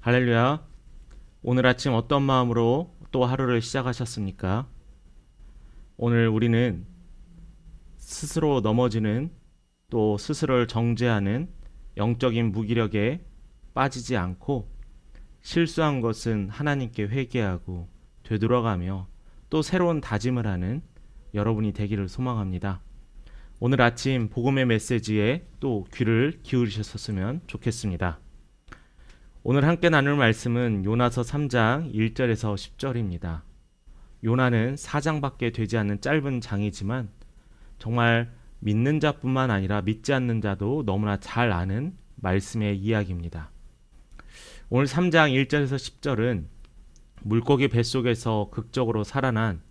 할렐루야. 오늘 아침 어떤 마음으로 또 하루를 시작하셨습니까? 오늘 우리는 스스로 넘어지는 또 스스로를 정죄하는 영적인 무기력에 빠지지 않고 실수한 것은 하나님께 회개하고 되돌아가며 또 새로운 다짐을 하는 여러분이 되기를 소망합니다. 오늘 아침 복음의 메시지에 또 귀를 기울이셨으면 좋겠습니다. 오늘 함께 나눌 말씀은 요나서 3장 1절에서 10절입니다. 요나는 4장밖에 되지 않는 짧은 장이지만 정말 믿는 자뿐만 아니라 믿지 않는 자도 너무나 잘 아는 말씀의 이야기입니다. 오늘 3장 1절에서 10절은 물고기 뱃속에서 극적으로 살아난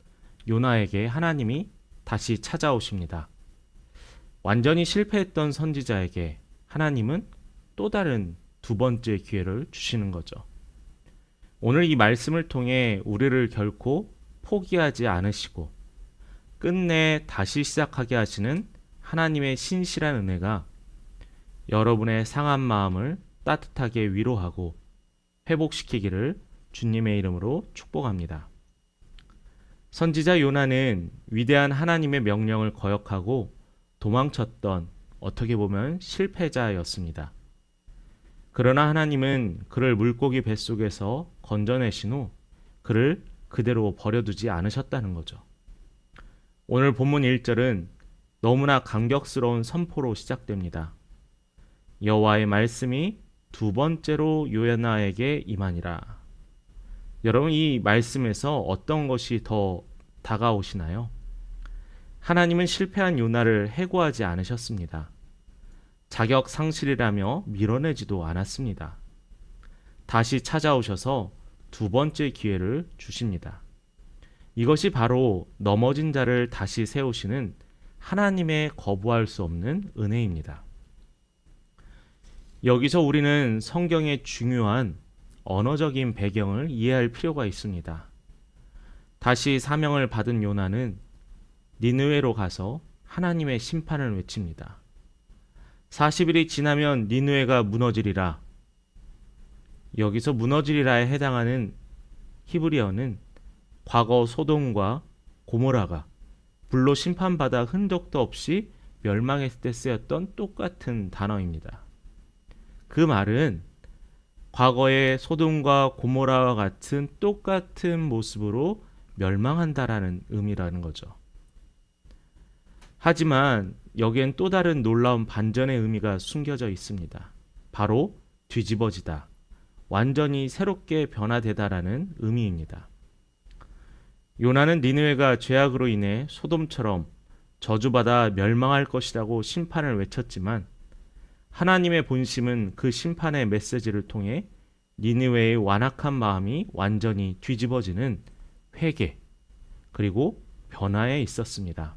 요나에게 하나님이 다시 찾아오십니다. 완전히 실패했던 선지자에게 하나님은 또 다른 두 번째 기회를 주시는 거죠. 오늘 이 말씀을 통해 우리를 결코 포기하지 않으시고 끝내 다시 시작하게 하시는 하나님의 신실한 은혜가 여러분의 상한 마음을 따뜻하게 위로하고 회복시키기를 주님의 이름으로 축복합니다. 선지자 요나는 위대한 하나님의 명령을 거역하고 도망쳤던 어떻게 보면 실패자였습니다. 그러나 하나님은 그를 물고기 뱃속에서 건져내신 후 그를 그대로 버려두지 않으셨다는 거죠. 오늘 본문 1절은 너무나 감격스러운 선포로 시작됩니다. 여호와의 말씀이 두 번째로 요나에게 임하니라. 여러분, 이 말씀에서 어떤 것이 더 다가오시나요? 하나님은 실패한 요나를 해고하지 않으셨습니다. 자격 상실이라며 밀어내지도 않았습니다. 다시 찾아오셔서 두 번째 기회를 주십니다. 이것이 바로 넘어진 자를 다시 세우시는 하나님의 거부할 수 없는 은혜입니다. 여기서 우리는 성경의 중요한 언어적인 배경을 이해할 필요가 있습니다. 다시 사명을 받은 요나는 니느웨로 가서 하나님의 심판을 외칩니다. 40일이 지나면 니느웨가 무너지리라. 여기서 무너지리라에 해당하는 히브리어는 과거 소돔과 고모라가 불로 심판받아 흔적도 없이 멸망했을 때 쓰였던 똑같은 단어입니다. 그 말은 과거의 소돔과 고모라와 같은 똑같은 모습으로 멸망한다라는 의미라는 거죠. 하지만 여기엔 또 다른 놀라운 반전의 의미가 숨겨져 있습니다. 바로 뒤집어지다, 완전히 새롭게 변화되다라는 의미입니다. 요나는 니느웨가 죄악으로 인해 소돔처럼 저주받아 멸망할 것이라고 심판을 외쳤지만 하나님의 본심은 그 심판의 메시지를 통해 니느웨의 완악한 마음이 완전히 뒤집어지는 회개 그리고 변화에 있었습니다.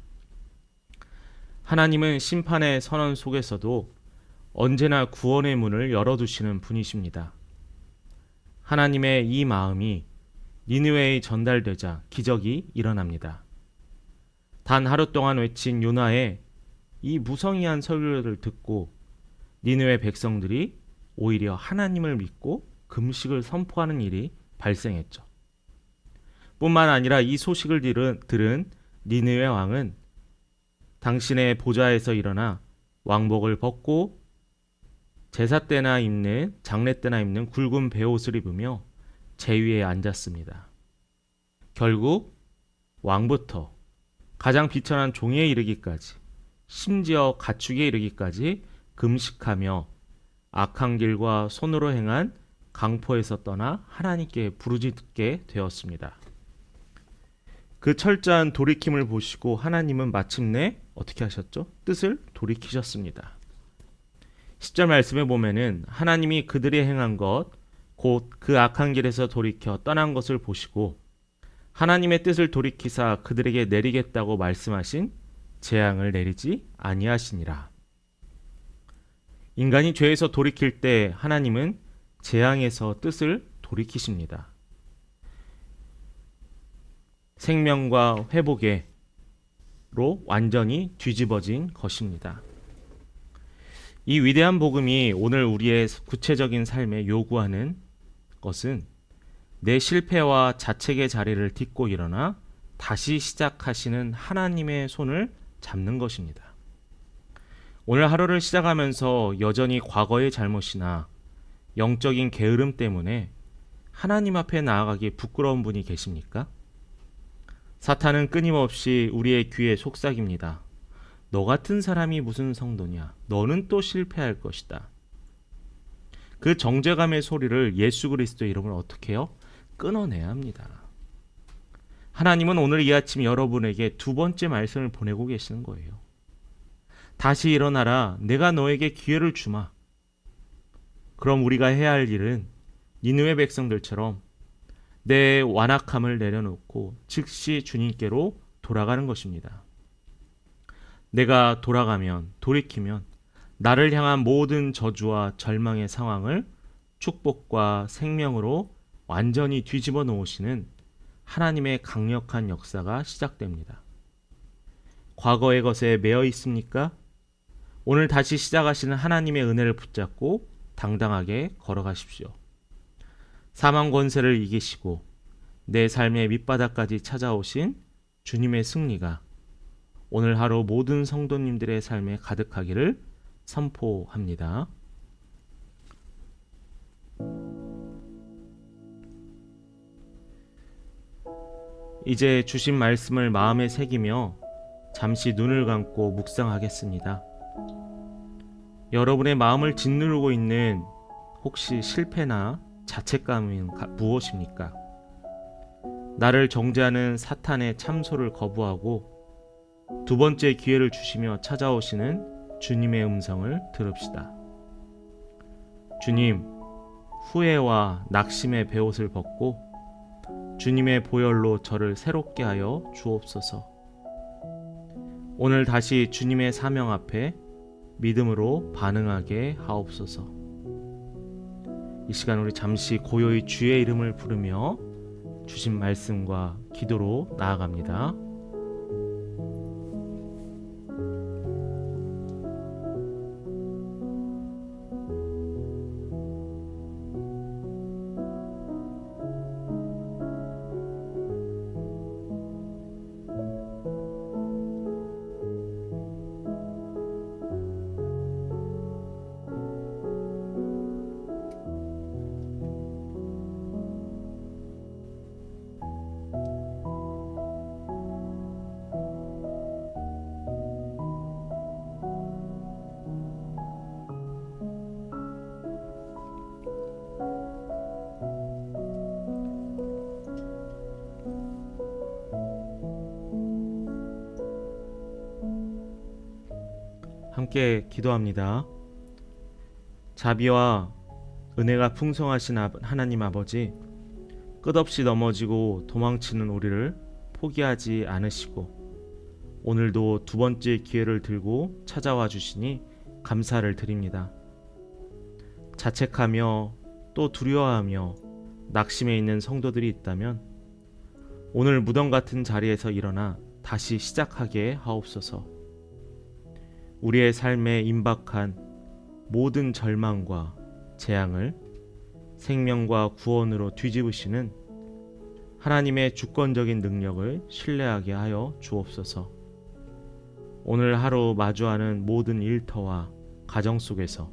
하나님은 심판의 선언 속에서도 언제나 구원의 문을 열어두시는 분이십니다. 하나님의 이 마음이 니느웨에 전달되자 기적이 일어납니다. 단 하루 동안 외친 요나의 이 무성의한 설교를 듣고 니느웨 백성들이 오히려 하나님을 믿고 금식을 선포하는 일이 발생했죠. 뿐만 아니라 이 소식을 들은 니느웨 왕은 당신의 보좌에서 일어나 왕복을 벗고 제사 때나 입는 장례 때나 입는 굵은 베옷을 입으며 제위에 앉았습니다. 결국 왕부터 가장 비천한 종에 이르기까지 심지어 가축에 이르기까지 금식하며 악한 길과 손으로 행한 강포에서 떠나 하나님께 부르짖게 되었습니다. 그 철저한 돌이킴을 보시고 하나님은 마침내 어떻게 하셨죠? 뜻을 돌이키셨습니다. 10절 말씀에 보면은 하나님이 그들이 행한 것 곧 그 악한 길에서 돌이켜 떠난 것을 보시고 하나님의 뜻을 돌이키사 그들에게 내리겠다고 말씀하신 재앙을 내리지 아니하시니라. 인간이 죄에서 돌이킬 때 하나님은 재앙에서 뜻을 돌이키십니다. 생명과 회복으로 완전히 뒤집어진 것입니다. 이 위대한 복음이 오늘 우리의 구체적인 삶에 요구하는 것은 내 실패와 자책의 자리를 딛고 일어나 다시 시작하시는 하나님의 손을 잡는 것입니다. 오늘 하루를 시작하면서 여전히 과거의 잘못이나 영적인 게으름 때문에 하나님 앞에 나아가기 부끄러운 분이 계십니까? 사탄은 끊임없이 우리의 귀에 속삭입니다. 너 같은 사람이 무슨 성도냐? 너는 또 실패할 것이다. 그 정죄감의 소리를 예수 그리스도의 이름을 어떻게 해요? 끊어내야 합니다. 하나님은 오늘 이 아침 여러분에게 두 번째 말씀을 보내고 계시는 거예요. 다시 일어나라. 내가 너에게 기회를 주마. 그럼 우리가 해야 할 일은 니느웨 백성들처럼 내 완악함을 내려놓고 즉시 주님께로 돌아가는 것입니다. 내가 돌이키면 나를 향한 모든 저주와 절망의 상황을 축복과 생명으로 완전히 뒤집어 놓으시는 하나님의 강력한 역사가 시작됩니다. 과거의 것에 매여 있습니까? 오늘 다시 시작하시는 하나님의 은혜를 붙잡고 당당하게 걸어가십시오. 사망 권세를 이기시고 내 삶의 밑바닥까지 찾아오신 주님의 승리가 오늘 하루 모든 성도님들의 삶에 가득하기를 선포합니다. 이제 주신 말씀을 마음에 새기며 잠시 눈을 감고 묵상하겠습니다. 여러분의 마음을 짓누르고 있는 혹시 실패나 자책감은 무엇입니까? 나를 정죄하는 사탄의 참소를 거부하고 두 번째 기회를 주시며 찾아오시는 주님의 음성을 들읍시다. 주님, 후회와 낙심의 베옷을 벗고 주님의 보혈로 저를 새롭게 하여 주옵소서. 오늘 다시 주님의 사명 앞에 믿음으로 반응하게 하옵소서. 이 시간 우리 잠시 고요히 주의 이름을 부르며 주신 말씀과 기도로 나아갑니다. 함께 기도합니다. 자비와 은혜가 풍성하신 하나님 아버지, 끝없이 넘어지고 도망치는 우리를 포기하지 않으시고 오늘도 두 번째 기회를 들고 찾아와 주시니 감사를 드립니다. 자책하며 또 두려워하며 낙심해 있는 성도들이 있다면 오늘 무덤 같은 자리에서 일어나 다시 시작하게 하옵소서. 우리의 삶에 임박한 모든 절망과 재앙을 생명과 구원으로 뒤집으시는 하나님의 주권적인 능력을 신뢰하게 하여 주옵소서. 오늘 하루 마주하는 모든 일터와 가정 속에서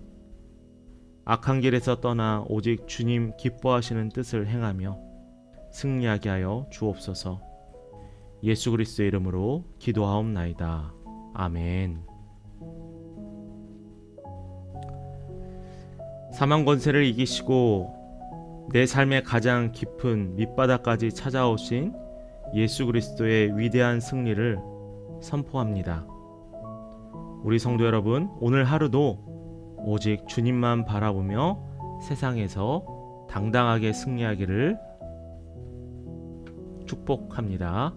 악한 길에서 떠나 오직 주님 기뻐하시는 뜻을 행하며 승리하게 하여 주옵소서. 예수 그리스도의 이름으로 기도하옵나이다. 아멘. 사망 권세를 이기시고 내 삶의 가장 깊은 밑바닥까지 찾아오신 예수 그리스도의 위대한 승리를 선포합니다. 우리 성도 여러분, 오늘 하루도 오직 주님만 바라보며 세상에서 당당하게 승리하기를 축복합니다.